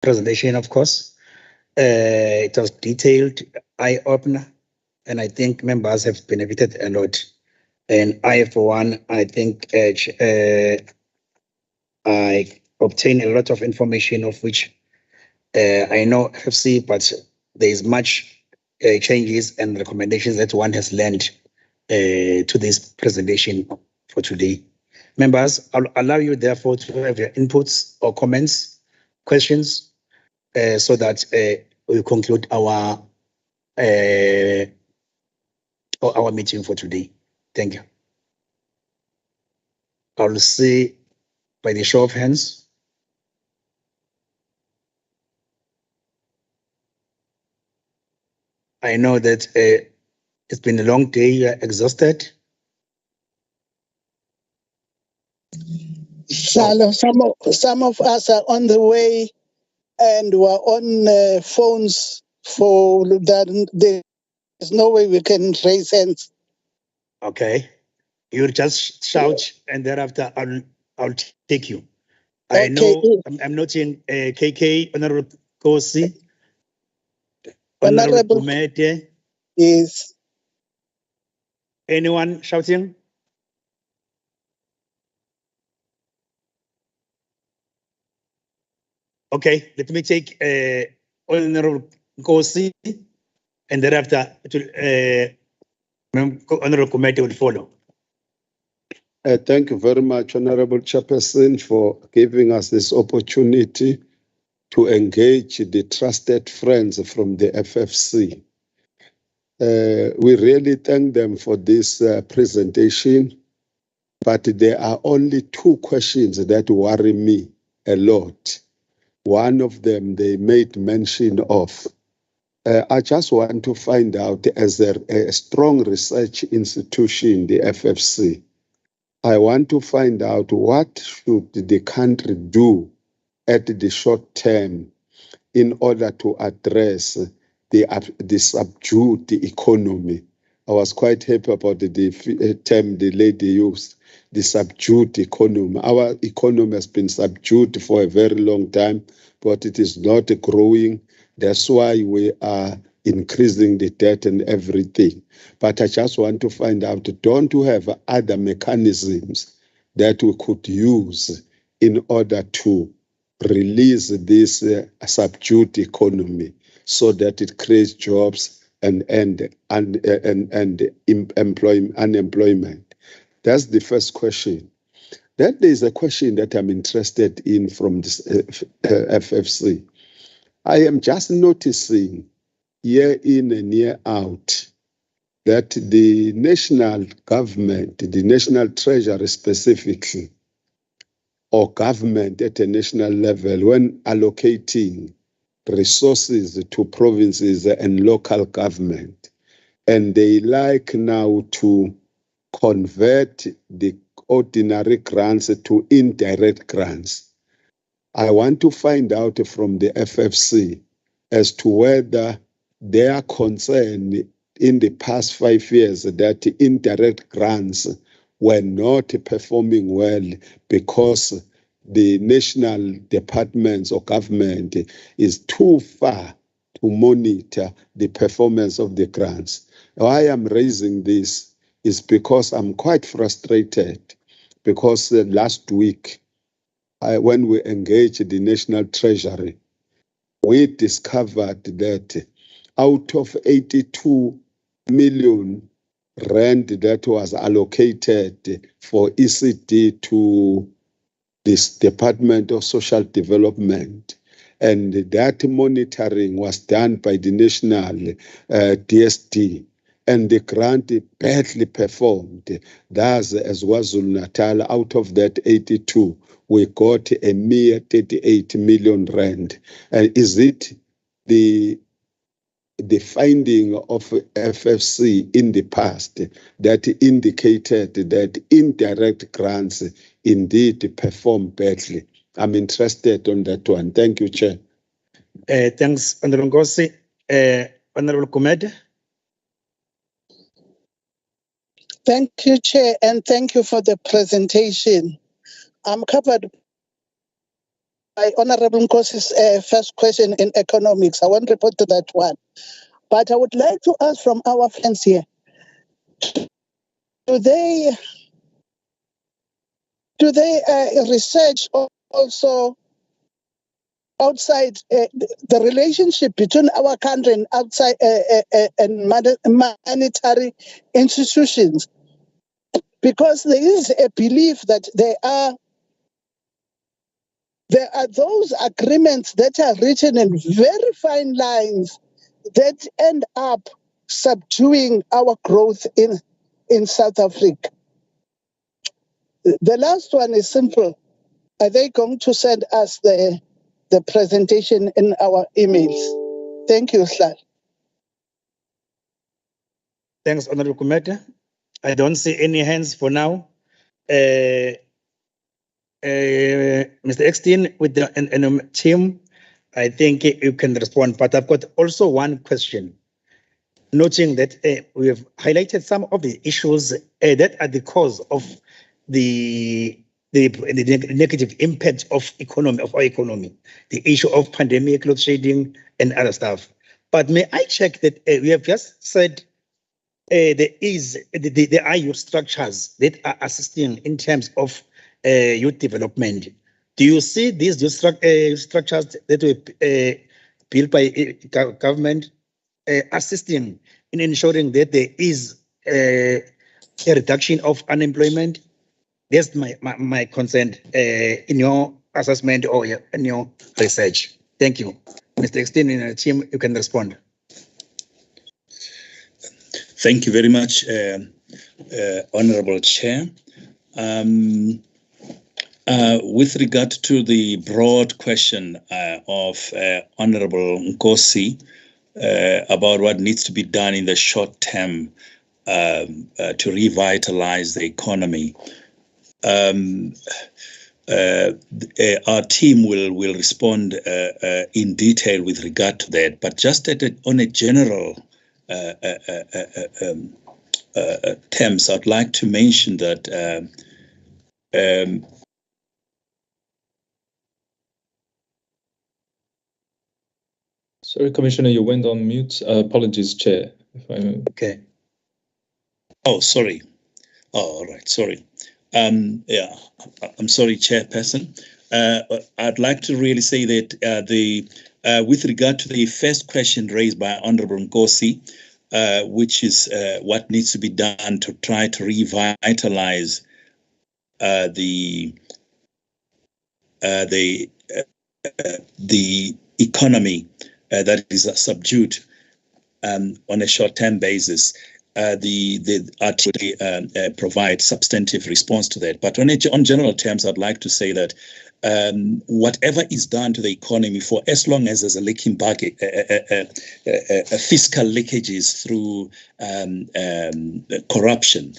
presentation, of course. It was detailed, eye-opener, and I think members have benefited a lot. And I, for one, I think I obtained a lot of information of which I know FFC, but there is much changes and recommendations that one has learned to this presentation for today. Members, I'll allow you therefore to have your inputs or comments, questions, so that we conclude our meeting for today. Thank you. I'll see by the show of hands. I know that it's been a long day. You are exhausted. Shalom. Some of us are on the way and we're on phones for that. There's no way we can raise hands. Okay. You just shout and thereafter I'll take you. I know I'm noting KK, Honorable Kosi, Honorable Kumete. Yes. Anyone shouting? Okay, let me take Honorable Kosi and thereafter Honorable Kumete will follow. Thank you very much, Honorable Chairperson, for giving us this opportunity to engage the trusted friends from the FFC. We really thank them for this presentation, but there are only two questions that worry me a lot. One of them they made mention of. I just want to find out, as a strong research institution, the FFC, I want to find out what should the country do at the short term in order to address the subdued economy. I was quite happy about the term the lady used, the subdued economy. Our economy has been subdued for a very long time, but it is not growing. That's why we are increasing the debt and everything. But I just want to find out, don't we have other mechanisms that we could use in order to release this subdued economy so that it creates jobs and unemployment? That's the first question. Then there's a question that I'm interested in from this FFC. I am just noticing year in and year out that the national government, the national treasury specifically, or government at a national level, when allocating resources to provinces and local government, and they like now to convert the ordinary grants to indirect grants. I want to find out from the FFC as to whether they are concerned in the past 5 years that indirect grants were not performing well because the national departments or government is too far to monitor the performance of the grants. Why I'm raising this is because I'm quite frustrated, because last week, when we engaged the National Treasury, we discovered that out of 82 million rand that was allocated for ECD to this Department of Social Development, and that monitoring was done by the national DSD, and the grant badly performed. Thus, as KwaZulu-Natal, out of that 82, we got a mere 38 million rand. Is it the finding of FFC in the past that indicated that indirect grants indeed perform badly? I'm interested on that one. Thank you, Chair. Thanks, Honorable Ngosi. Honorable Kumede. Thank you, Chair, and thank you for the presentation. I'm covered Honorable Nkosi's first question in economics. I won't report to that one. But I would like to ask from our friends here, do they research also outside the relationship between our country and outside and monetary institutions? Because there is a belief that there are those agreements that are written in very fine lines that end up subduing our growth in South Africa. The last one is simple. Are they going to send us the presentation in our emails? Thank you, Hlal. Thanks, Honorable Kumete. I don't see any hands for now. Mr. Eckstein, with the team, I think you can respond, but I've got also one question. Noting that we have highlighted some of the issues that are the cause of the negative impact of our economy, the issue of pandemic, load shedding, and other stuff. But may I check that we have just said there are youth structures that are assisting in terms of youth development. Do you see these youth structures that were built by government assisting in ensuring that there is a reduction of unemployment? That's my concern in your assessment or in your research. Thank you. Mr. Eckstein and the team, you can respond. Thank you very much, Honorable Chair. With regard to the broad question of Honorable Nkosi about what needs to be done in the short term to revitalize the economy, our team will respond in detail with regard to that. But just on a general terms, I'd like to mention that sorry, Commissioner, you went on mute. Apologies, Chair. If I may. Okay. Oh, sorry. Oh, all right. Sorry. Yeah, I'm sorry, Chairperson. I'd like to really say that with regard to the first question raised by Honorable Nkosi, which is what needs to be done to try to revitalize the economy that is subdued on a short-term basis. The RT provide substantive response to that. But on general terms, I'd like to say that whatever is done to the economy, for as long as there's a leaking bucket, fiscal leakages through corruption,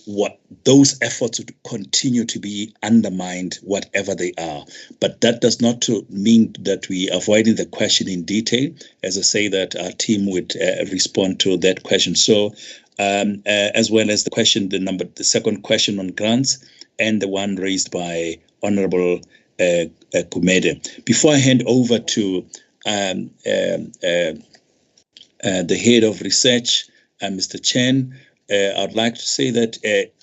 what those efforts would continue to be undermined, whatever they are. But that does not mean that we are avoiding the question in detail. As I say, that our team would respond to that question. So, as well as the second question on grants, and the one raised by Honorable Kumede. Before I hand over to the head of research, Mr. Chen, I'd like to say that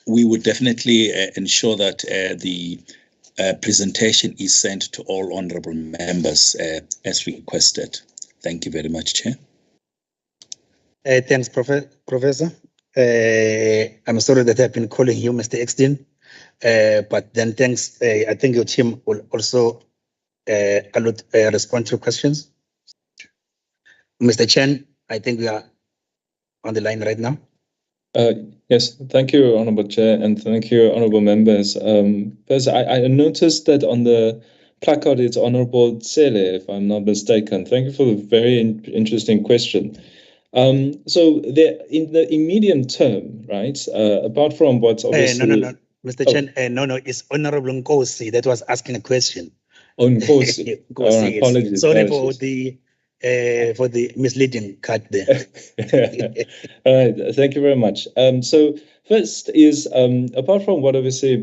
we would definitely ensure that the presentation is sent to all honourable members as requested. Thank you very much, Chair. Thanks, Professor. I'm sorry that I've been calling you Mr. Eckstein, but then thanks. I think your team will also respond to questions. Mr. Chen, I think we are on the line right now. Yes, thank you, Honourable Chair, and thank you, Honourable Members. First, I noticed that on the placard it's Honourable Tsele, if I'm not mistaken. Thank you for the very interesting question. So in the immediate term, right, apart from what's obviously... No, Mr. Chen, no, it's Honourable Nkosi that was asking a question. Oh, Nkosi. Nkosi, apologies. Sorry for the for the misleading cut there. All right, thank you very much. So first is apart from what obviously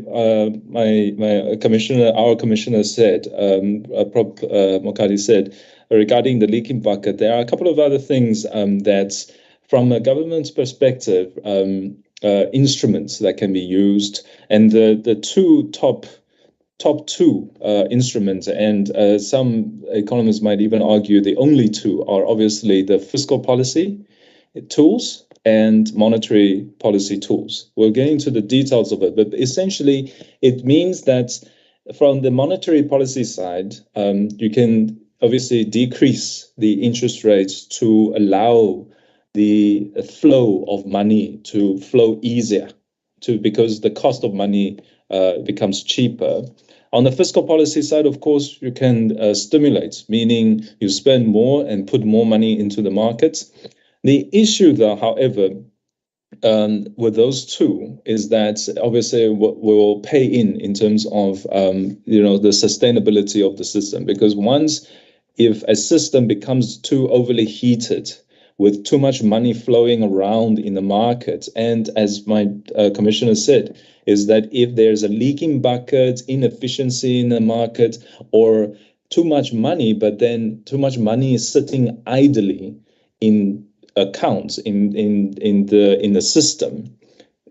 my commissioner, our commissioner said, Prop Mokadi said regarding the leaking bucket, there are a couple of other things that, from a government's perspective, instruments that can be used, and the top two instruments, and some economists might even argue the only two, are obviously the fiscal policy tools and monetary policy tools. We'll get into the details of it, but essentially it means that from the monetary policy side, you can obviously decrease the interest rates to allow the flow of money to flow easier, because the cost of money becomes cheaper. On the fiscal policy side, of course, you can stimulate, meaning you spend more and put more money into the markets. The issue, though, however, with those two is that obviously we will pay in terms of the sustainability of the system, because if a system becomes too overly heated, with too much money flowing around in the market, and as my commissioner said, is that if there's a leaking bucket, inefficiency in the market, or too much money, but then too much money is sitting idly in accounts in the system,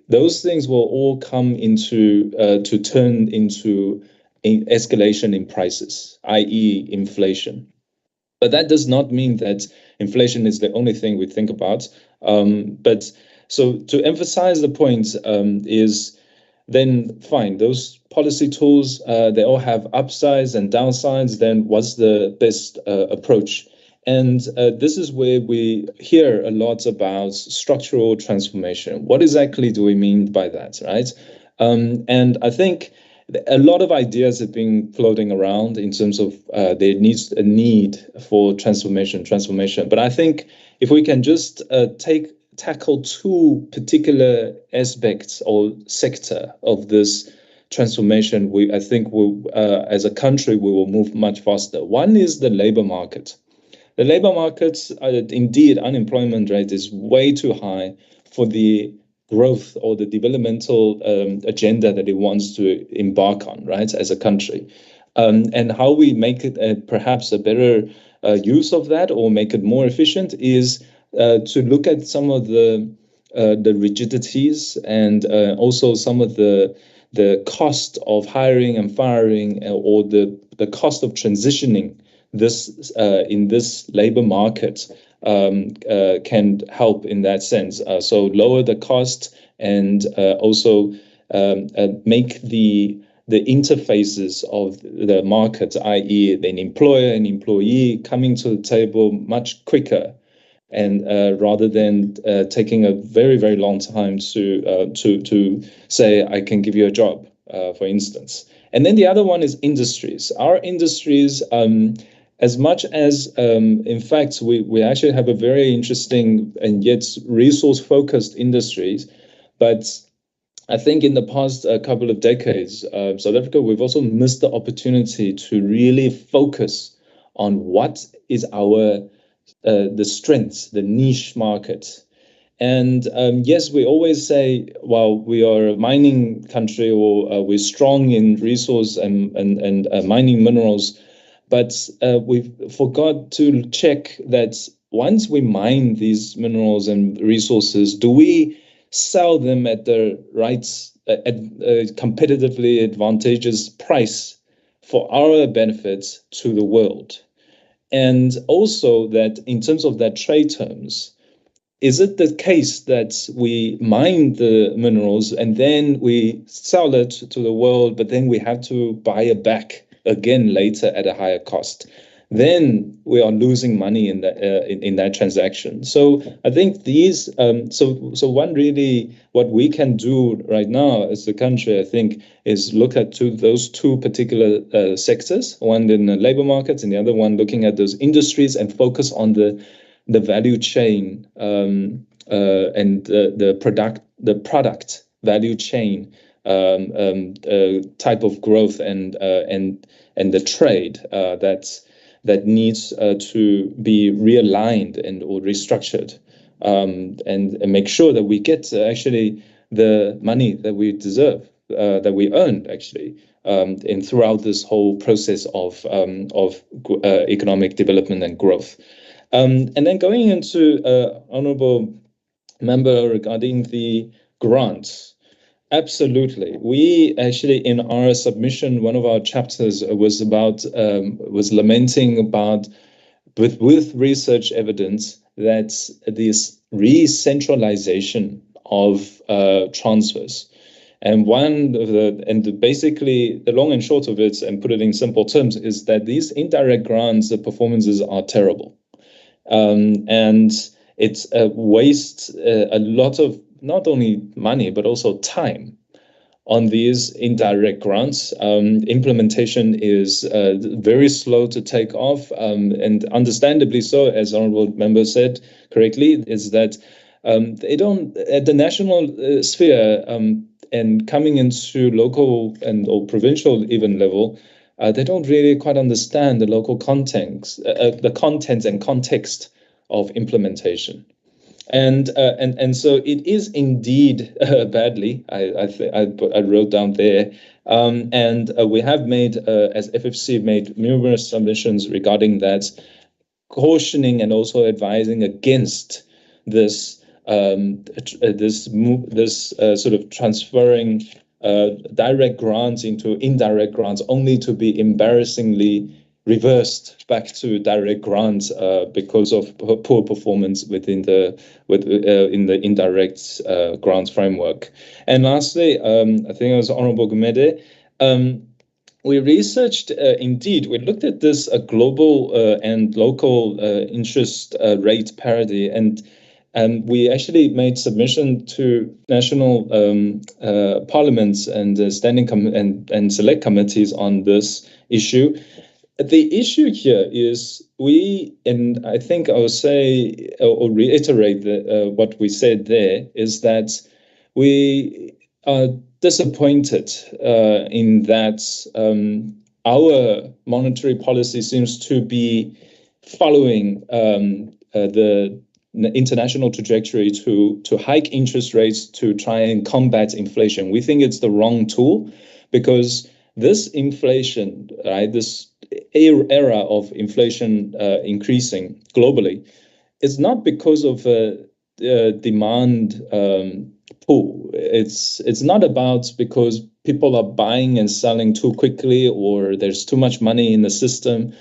those things will all come into to turn into escalation in prices, i.e. inflation. But that does not mean that inflation is the only thing we think about. But so to emphasize the point is, then fine, those policy tools, they all have upsides and downsides. Then what's the best approach? And this is where we hear a lot about structural transformation. What exactly do we mean by that, right? And I think a lot of ideas have been floating around in terms of there needs a need for transformation. But I think if we can just tackle two particular aspects or sector of this transformation, I think as a country, we will move much faster. One is the labor market. The labor markets, indeed, unemployment rate is way too high for the growth or the developmental agenda that it wants to embark on, right, as a country. And how we make it perhaps a better use of that, or make it more efficient, is to look at some of the rigidities and also some of the cost of hiring and firing, or the cost of transitioning this in this labor market can help in that sense. So lower the cost, and also make the interfaces of the market, i.e. an employer and employee, coming to the table much quicker, and rather than taking a very, very long time to say, I can give you a job, for instance. And then the other one is industries. Our industries, as much as, in fact, we actually have a very interesting and yet resource-focused industries, but I think in the past couple of decades, South Africa, we've also missed the opportunity to really focus on what is our the strengths, the niche market. And yes, we always say, well, we are a mining country, or we're strong in resource and mining minerals, but we forgot to check that once we mine these minerals and resources, do we sell them at the right, at a competitively advantageous price for our benefits to the world? And also that in terms of that trade terms, is it the case that we mine the minerals and then we sell it to the world, but then we have to buy it back again later at a higher cost? Then we are losing money in that transaction. So I think these, so one really, what we can do right now as a country, I think, is look at those two particular sectors, one in the labor markets and the other one looking at those industries, and focus on the value chain and the product value chain type of growth and the trade that needs to be realigned and or restructured, and make sure that we get actually the money that we deserve, that we earned actually, in throughout this whole process of economic development and growth. And then going into honourable member regarding the grants. Absolutely. We actually, in our submission, one of our chapters was lamenting about, with research evidence, that this re-centralization of transfers. And basically the long and short of it, and put it in simple terms, is that these indirect grants, the performances are terrible. And it wastes a lot of not only money, but also time on these indirect grants. Implementation is very slow to take off, and understandably so, as honourable member said correctly, is that they don't, at the national sphere, and coming into local and or provincial even level, they don't really quite understand the local context, the content and context of implementation. And so it is indeed badly. I wrote down there, and we have made, as FFC, made numerous submissions regarding that, cautioning and also advising against this sort of transferring direct grants into indirect grants, only to be embarrassingly reversed back to direct grants because of poor performance within in the indirect grants framework. And lastly, I think it was Honourable Gumede. We researched, indeed, we looked at this global and local interest rate parity, and we actually made submission to national parliaments and standing and select committees on this issue. The issue here is and I think I'll say or reiterate what we said there, is that we are disappointed in that our monetary policy seems to be following the international trajectory to hike interest rates to try and combat inflation. We think it's the wrong tool, because this inflation, right, this era of inflation increasing globally, is not because of demand pull. It's not about because people are buying and selling too quickly or there's too much money in the system.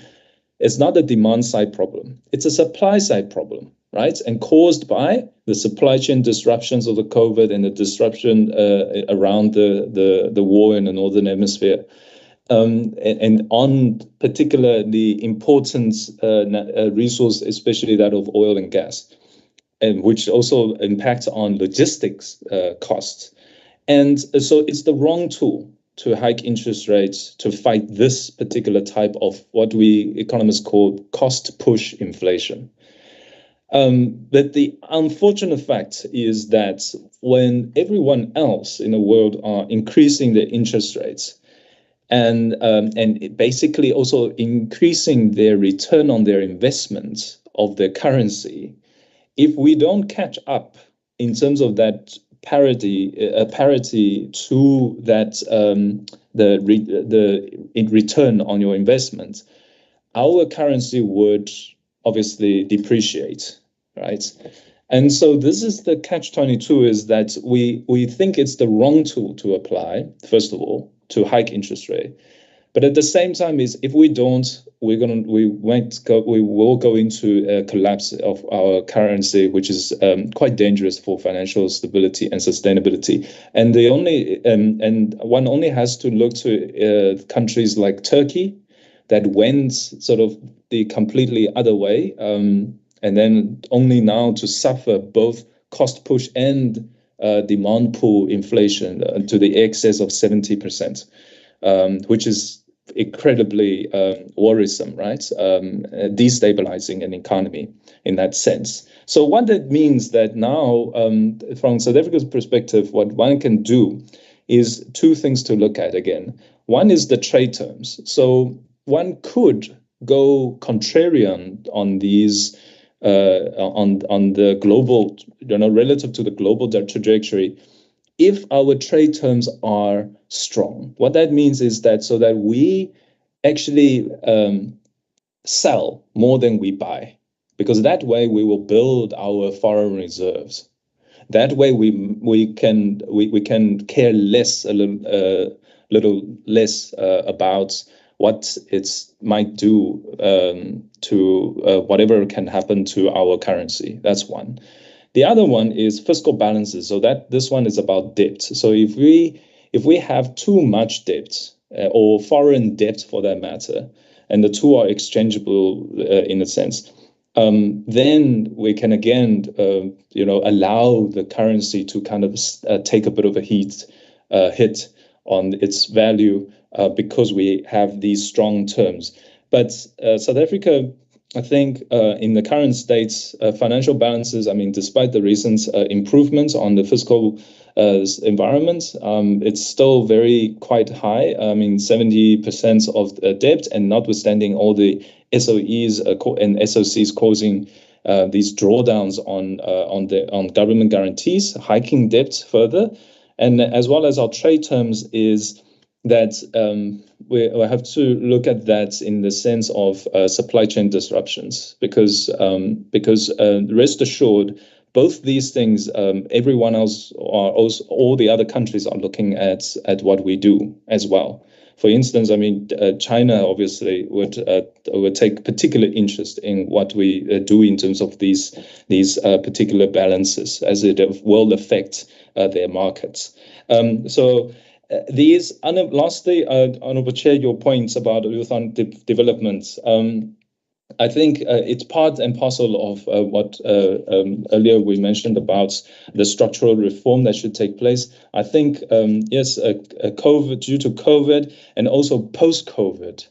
It's not a demand side problem. It's a supply side problem, right? And caused by the supply chain disruptions of the COVID and the disruption around the war in the Northern Hemisphere. And on particularly important resource, especially that of oil and gas, and which also impacts on logistics costs. And so it's the wrong tool to hike interest rates to fight this particular type of what we economists call cost push inflation. But the unfortunate fact is that when everyone else in the world are increasing their interest rates, and basically also increasing their return on their investments of their currency, if we don't catch up in terms of that parity to that the return on your investment, our currency would obviously depreciate, right? And so this is the catch-22, is that we think it's the wrong tool to apply, first of all, to hike interest rate. But at the same time, is if we don't, we will go into a collapse of our currency, which is quite dangerous for financial stability and sustainability. And one only has to look to countries like Turkey that went sort of the completely other way, and then only now to suffer both cost push and demand pull inflation to the excess of 70%, which is incredibly worrisome, right? Destabilizing an economy in that sense. So what that means that now, from South Africa's perspective, what one can do is two things to look at again. One is the trade terms. So one could go contrarian on these on the global, relative to the global trajectory, if our trade terms are strong. What that means is that so that we actually sell more than we buy, because that way we will build our foreign reserves. That way we can care less a little less about what it might do to whatever can happen to our currency. That's one. The other one is fiscal balances. So that this one is about debt. So if we have too much debt or foreign debt for that matter, and the two are exchangeable in a sense, then we can again, allow the currency to kind of take a bit of a hit on its value because we have these strong terms. But South Africa, I think, in the current state's financial balances, I mean, despite the recent improvements on the fiscal environment, it's still quite high. I mean, 70% of debt, and notwithstanding all the SOEs and SOCs causing these drawdowns on government guarantees, hiking debt further, and as well as our trade terms is that we have to look at that in the sense of supply chain disruptions, because rest assured, both these things, everyone else, all the other countries are looking at what we do as well. For instance, I mean, China obviously would take particular interest in what we do in terms of these particular balances, as it will affect their markets. Lastly, Honourable Chair, your points about youth on development. I think it's part and parcel of what earlier we mentioned about the structural reform that should take place. I think, yes, due to COVID and also post-COVID,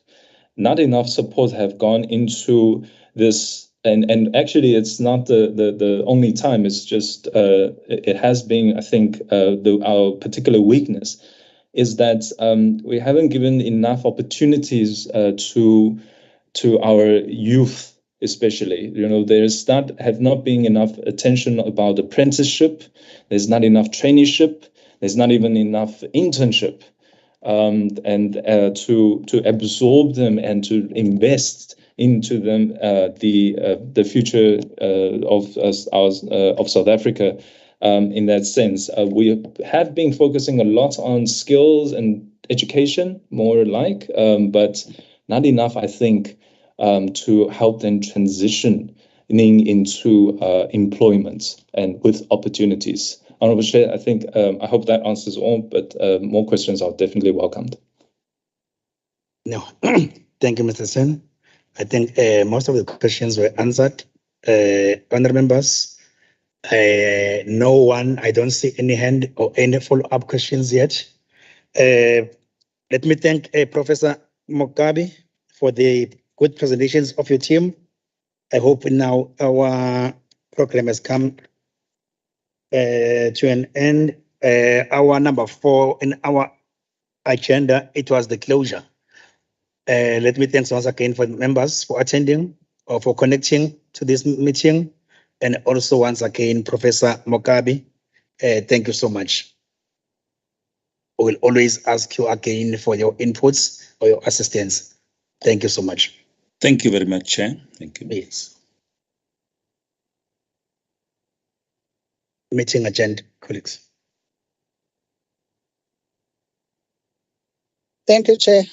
not enough support have gone into this. And actually, it's not the only time. It's just it has been, I think, our particular weakness is that we haven't given enough opportunities to our youth, especially. Have not been enough attention about apprenticeship. There's not enough traineeship. There's not even enough internship, and to absorb them and to invest into them the future of South Africa. In that sense, we have been focusing a lot on skills and education, more like, but not enough, I think, to help them transition into employment and with opportunities. Honourable Chair, I think I hope that answers all, but more questions are definitely welcomed. No, thank you, Mr. Sen. I think most of the questions were answered. Honourable members, no one, I don't see any hand or any follow-up questions yet. Let me thank Professor Mokabi for the good presentations of your team. I hope now our program has come to an end. Our number 4 in our agenda, it was the closure. Let me thank once again for the members for attending or for connecting to this meeting. And also once again, Professor Mokabi, thank you so much. We will always ask you again for your inputs or your assistance. Thank you so much. Thank you very much, Chair. Thank you. Yes. Meeting agenda, colleagues. Thank you, Chair.